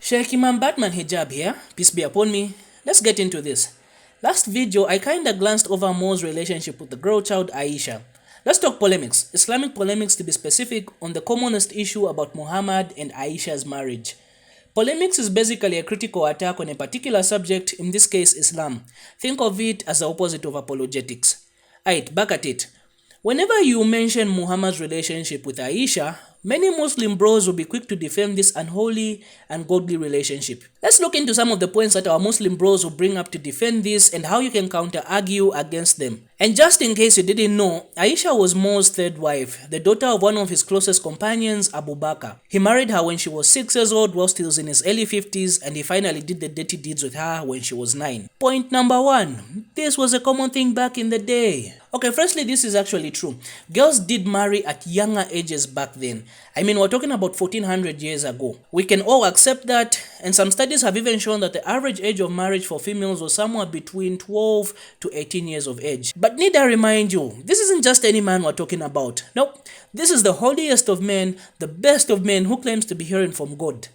Sheikh Imam Batman Hijab here, peace be upon me. Let's get into this. Last video, I kinda glanced over Mo's relationship with the girl child Aisha. Let's talk polemics, Islamic polemics to be specific, on the commonest issue about Muhammad and Aisha's marriage. Polemics is basically a critical attack on a particular subject, in this case Islam. Think of it as the opposite of apologetics. Alright, back at it. Whenever you mention Muhammad's relationship with Aisha, many Muslim bros will be quick to defend this unholy and godly relationship. Let's look into some of the points that our Muslim bros will bring up to defend this and how you can counter-argue against them. And just in case you didn't know, Aisha was Mo's third wife, the daughter of one of his closest companions, Abu Bakr. He married her when she was 6 years old whilst he was in his early 50s, and he finally did the dirty deeds with her when she was 9. Point number 1. This was a common thing back in the day. Okay, firstly, this is actually true. Girls did marry at younger ages back then. I mean, we're talking about 1400 years ago. We can all accept that, and some studies have even shown that the average age of marriage for females was somewhere between 12 to 18 years of age. But need I remind you, this isn't just any man we're talking about. Nope, this is the holiest of men, the best of men who claims to be hearing from God.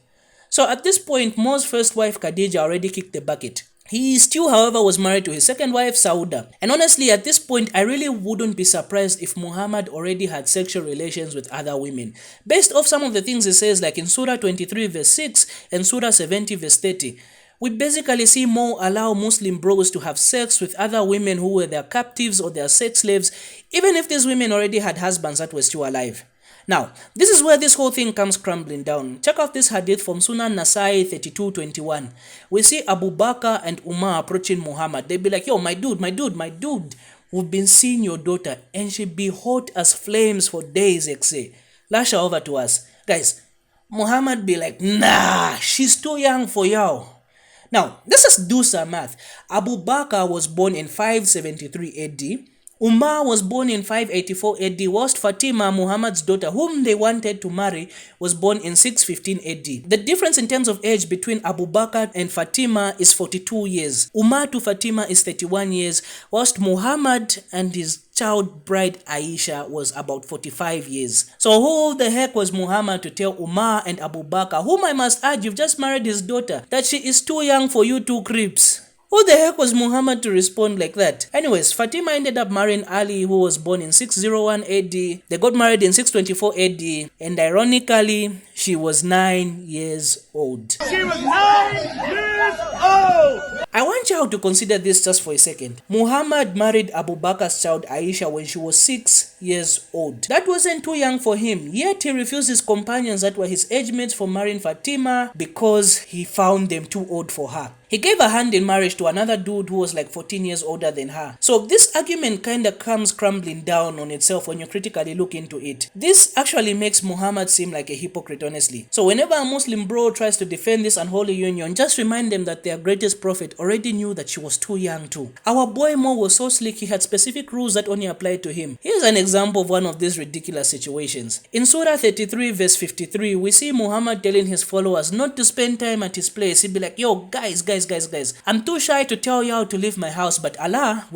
So at this point, Mo's first wife Khadija already kicked the bucket. He still, however, was married to his second wife, Sauda. And honestly, at this point, I really wouldn't be surprised if Muhammad already had sexual relations with other women. Based off some of the things he says, like in Surah 23 verse 6 and Surah 70 verse 30, we basically see Mo allow Muslim bros to have sex with other women who were their captives or their sex slaves, even if these women already had husbands that were still alive. Now, this is where this whole thing comes crumbling down. Check out this hadith from Sunan Nasai 32:21. We see Abu Bakr and Umar approaching Muhammad. They be like, yo, my dude, we've been seeing your daughter and she be hot as flames for days, say. Lash her over to us. Guys, Muhammad be like, nah, she's too young for y'all. Now, let's just do some math. Abu Bakr was born in 573 AD. Umar was born in 584 AD, whilst Fatima, Muhammad's daughter, whom they wanted to marry, was born in 615 AD. The difference in terms of age between Abu Bakr and Fatima is 42 years. Umar to Fatima is 31 years, whilst Muhammad and his child bride Aisha was about 45 years. So who the heck was Muhammad to tell Umar and Abu Bakr, whom I must add you've just married his daughter, that she is too young for you two creeps? Who the heck was Muhammad to respond like that? Anyways, Fatima ended up marrying Ali, who was born in 601 AD. They got married in 624 AD, and ironically, she was 9 years old. She was 9 years old! I want y'all to consider this just for a second. Muhammad married Abu Bakr's child Aisha when she was 6 years old. That wasn't too young for him, yet he refused his companions that were his age mates from marrying Fatima because he found them too old for her. He gave her hand in marriage to another dude who was like 14 years older than her. So this argument kinda comes crumbling down on itself when you critically look into it. This actually makes Muhammad seem like a hypocrite, honestly. So whenever a Muslim bro tries to defend this unholy union, just remind them that their greatest prophet already knew that she was too young too. Our boy Mo was so slick, he had specific rules that only applied to him. Here's an example of one of these ridiculous situations. In Surah 33 verse 53, we see Muhammad telling his followers not to spend time at his place. He'd be like, yo, guys, I'm too shy to tell y'all to leave my house, but Allah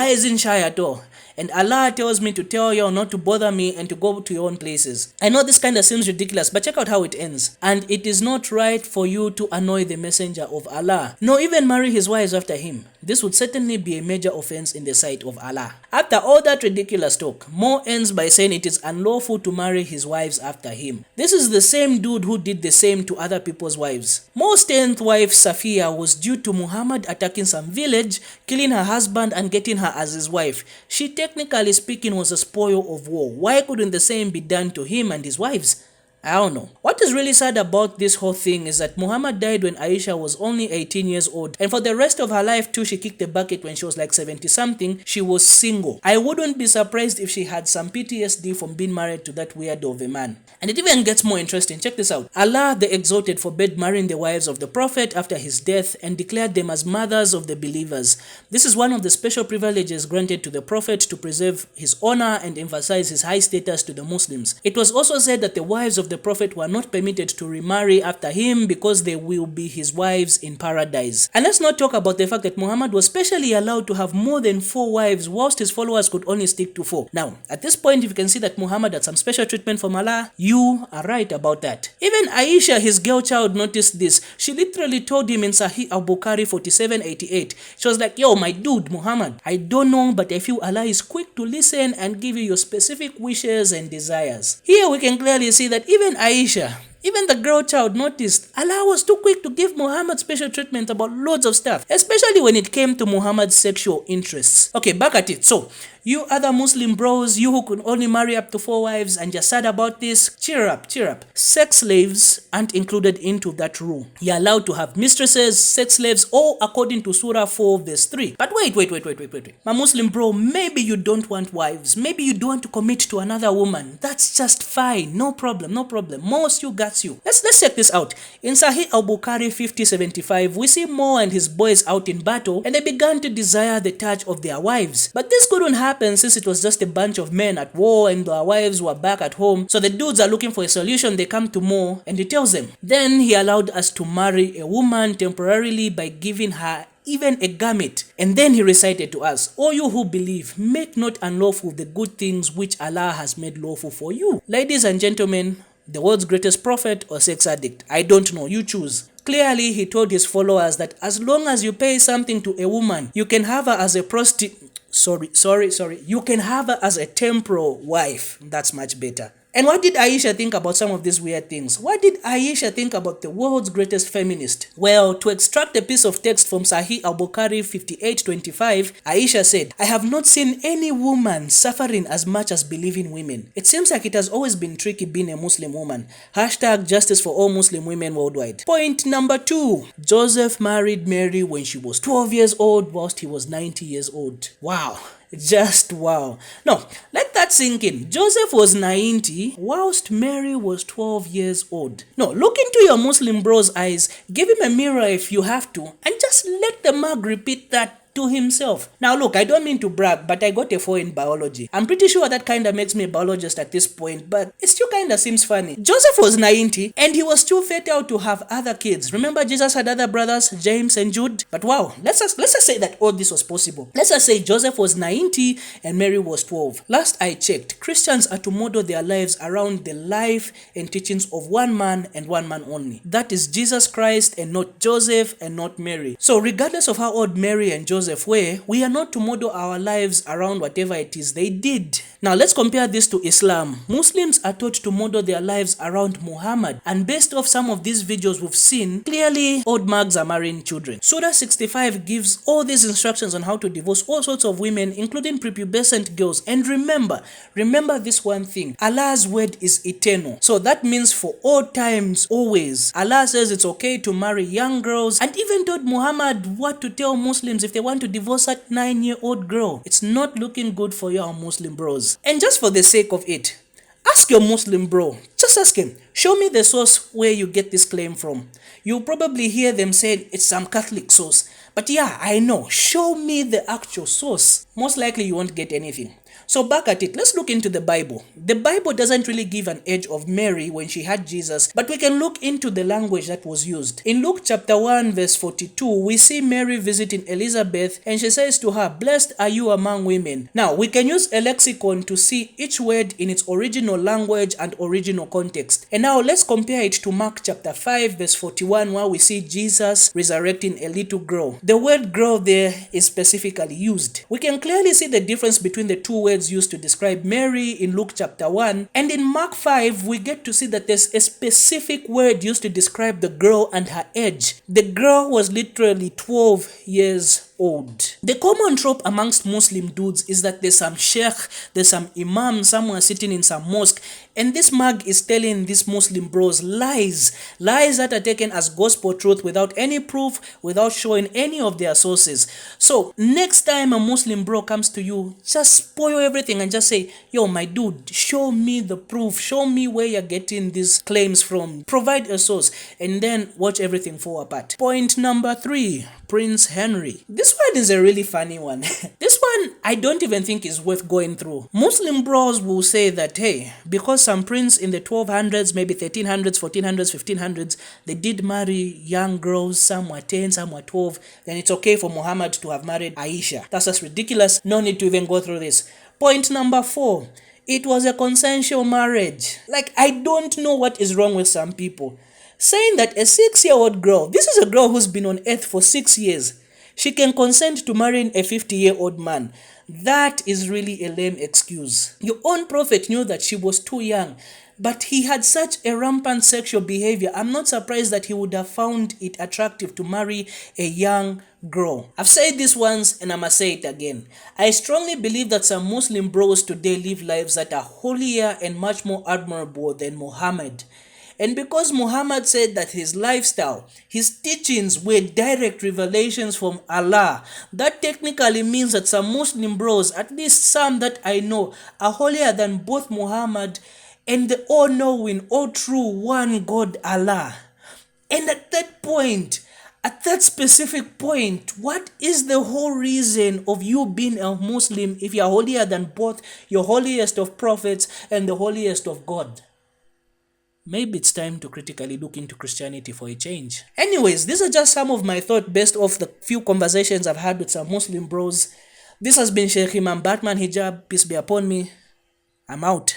isn't shy at all. And Allah tells me to tell y'all not to bother me and to go to your own places. I know this kind of seems ridiculous, but check out how it ends. And it is not right for you to annoy the messenger of Allah, nor even marry his wives after him. This would certainly be a major offense in the sight of Allah. After all that ridiculous talk, Mo ends by saying it is unlawful to marry his wives after him. This is the same dude who did the same to other people's wives. Mo's 10th wife, Safiya, was due to Muhammad attacking some village, killing her husband and getting her as his wife. She technically speaking was a spoil of war. Why couldn't the same be done to him and his wives? I don't know. What is really sad about this whole thing is that Muhammad died when Aisha was only 18 years old, and for the rest of her life too, she kicked the bucket when she was like 70 something. She was single. I wouldn't be surprised if she had some PTSD from being married to that weirdo of a man. And it even gets more interesting. Check this out. Allah the Exalted forbade marrying the wives of the Prophet after his death and declared them as mothers of the believers. This is one of the special privileges granted to the Prophet to preserve his honor and emphasize his high status to the Muslims. It was also said that the wives of of the prophet were not permitted to remarry after him because they will be his wives in paradise. And let's not talk about the fact that Muhammad was specially allowed to have more than 4 wives whilst his followers could only stick to 4. Now, at this point, if you can see that Muhammad had some special treatment from Allah, you are right about that. Even Aisha, his girl child, noticed this. She literally told him in Sahih al-Bukhari 4788, she was like, yo, my dude, Muhammad, I don't know, but I feel Allah is quick to listen and give you your specific wishes and desires. Here we can clearly see that even Aisha, even the girl child, noticed Allah was too quick to give Muhammad special treatment about loads of stuff, especially when it came to Muhammad's sexual interests. Okay, back at it. So, you other Muslim bros, you who could only marry up to 4 wives and you're sad about this, cheer up, cheer up. Sex slaves aren't included into that rule. You're allowed to have mistresses, sex slaves, all according to Surah 4 verse 3. But wait. My Muslim bro, maybe you don't want wives. Maybe you don't want to commit to another woman. That's just fine. No problem. Most you got you. Let's check this out. In Sahih al-Bukhari 5075, we see Mo and his boys out in battle and they began to desire the touch of their wives. But this couldn't happen since it was just a bunch of men at war and their wives were back at home. So the dudes are looking for a solution. They come to Mo and he tells them, then he allowed us to marry a woman temporarily by giving her even a garment. And then he recited to us, O you who believe, make not unlawful the good things which Allah has made lawful for you. Ladies and gentlemen, the world's greatest prophet or sex addict, I don't know, you choose. Clearly, he told his followers that as long as you pay something to a woman, you can have her as a you can have her as a temporal wife. That's much better. And what did Aisha think about some of these weird things? What did Aisha think about the world's greatest feminist? Well, to extract a piece of text from Sahih al-Bukhari 5825, Aisha said, I have not seen any woman suffering as much as believing women. It seems like it has always been tricky being a Muslim woman. Hashtag justice for all Muslim women worldwide. Point number 2. Joseph married Mary when she was 12 years old whilst he was 90 years old. Wow. Just wow. No, let that sink in. Joseph was 90 whilst Mary was 12 years old. No, look into your Muslim bro's eyes, give him a mirror if you have to, and just let the mug repeat that to himself. Now look, I don't mean to brag, but I got a 4 in biology. I'm pretty sure that kind of makes me a biologist at this point, but it still kind of seems funny. Joseph was 90 and he was too fertile to have other kids. Remember Jesus had other brothers, James and Jude? But wow, let's just say that all this was possible. Let's just say Joseph was 90 and Mary was 12. Last I checked, Christians are to model their lives around the life and teachings of one man and one man only. That is Jesus Christ and not Joseph and not Mary. So regardless of how old Mary and Joseph were, we are not to model our lives around whatever it is they did. Now let's compare this to Islam. Muslims are taught to model their lives around Muhammad, and based off some of these videos we've seen, clearly old mugs are marrying children. Surah 65 gives all these instructions on how to divorce all sorts of women, including prepubescent girls. And remember this one thing, Allah's word is eternal. So that means for all times, always. Allah says it's okay to marry young girls, and even told Muhammad what to tell Muslims if they want to divorce that 9-year-old girl. It's not looking good for your Muslim bros. And just for the sake of it, ask your Muslim bro, just ask him, show me the source where you get this claim from. You'll probably hear them saying it's some Catholic source. But yeah, I know, show me the actual source. Most likely you won't get anything. So back at it, let's look into the Bible. The Bible doesn't really give an age of Mary when she had Jesus, but we can look into the language that was used. In Luke chapter 1 verse 42, we see Mary visiting Elizabeth and she says to her, blessed are you among women. Now, we can use a lexicon to see each word in its original language and original context. And now let's compare it to Mark chapter 5 verse 41 where we see Jesus resurrecting a little girl. The word girl there is specifically used. We can clearly see the difference between the two words used to describe Mary in Luke chapter 1, and in Mark 5 we get to see that there's a specific word used to describe the girl and her age. The girl was literally 12 years old. The common trope amongst Muslim dudes is that there's some sheikh, there's some imam somewhere sitting in some mosque, and this mug is telling these Muslim bros lies that are taken as gospel truth without any proof, without showing any of their sources. So next time a Muslim bro comes to you, just spoil everything and just say, yo my dude, show me the proof, show me where you're getting these claims from, provide a source, and then watch everything fall apart. Point number 3, Prince Henry. This one is a really funny one. This one I don't even think is worth going through. Muslim bros will say that, hey, because some prince in the 1200s, maybe 1300s, 1400s, 1500s, they did marry young girls, some were 10, some were 12, then it's okay for Muhammad to have married Aisha. That's just ridiculous. No need to even go through this. Point number 4. It was a consensual marriage. Like, I don't know what is wrong with some people. Saying that a 6-year-old girl, this is a girl who's been on earth for 6 years, she can consent to marrying a 50-year-old man. That is really a lame excuse. Your own prophet knew that she was too young, but he had such a rampant sexual behavior. I'm not surprised that he would have found it attractive to marry a young girl. I've said this once and I must say it again. I strongly believe that some Muslim bros today live lives that are holier and much more admirable than Muhammad. And because Muhammad said that his lifestyle, his teachings were direct revelations from Allah, that technically means that some Muslim bros, at least some that I know, are holier than both Muhammad and the all-knowing, all-true one God Allah. And at that point, at that specific point, what is the whole reason of you being a Muslim if you are holier than both your holiest of prophets and the holiest of God? Maybe it's time to critically look into Christianity for a change. Anyways, these are just some of my thoughts based off the few conversations I've had with some Muslim bros. This has been Sheikh Imam Batman Hijab. Peace be upon me. I'm out.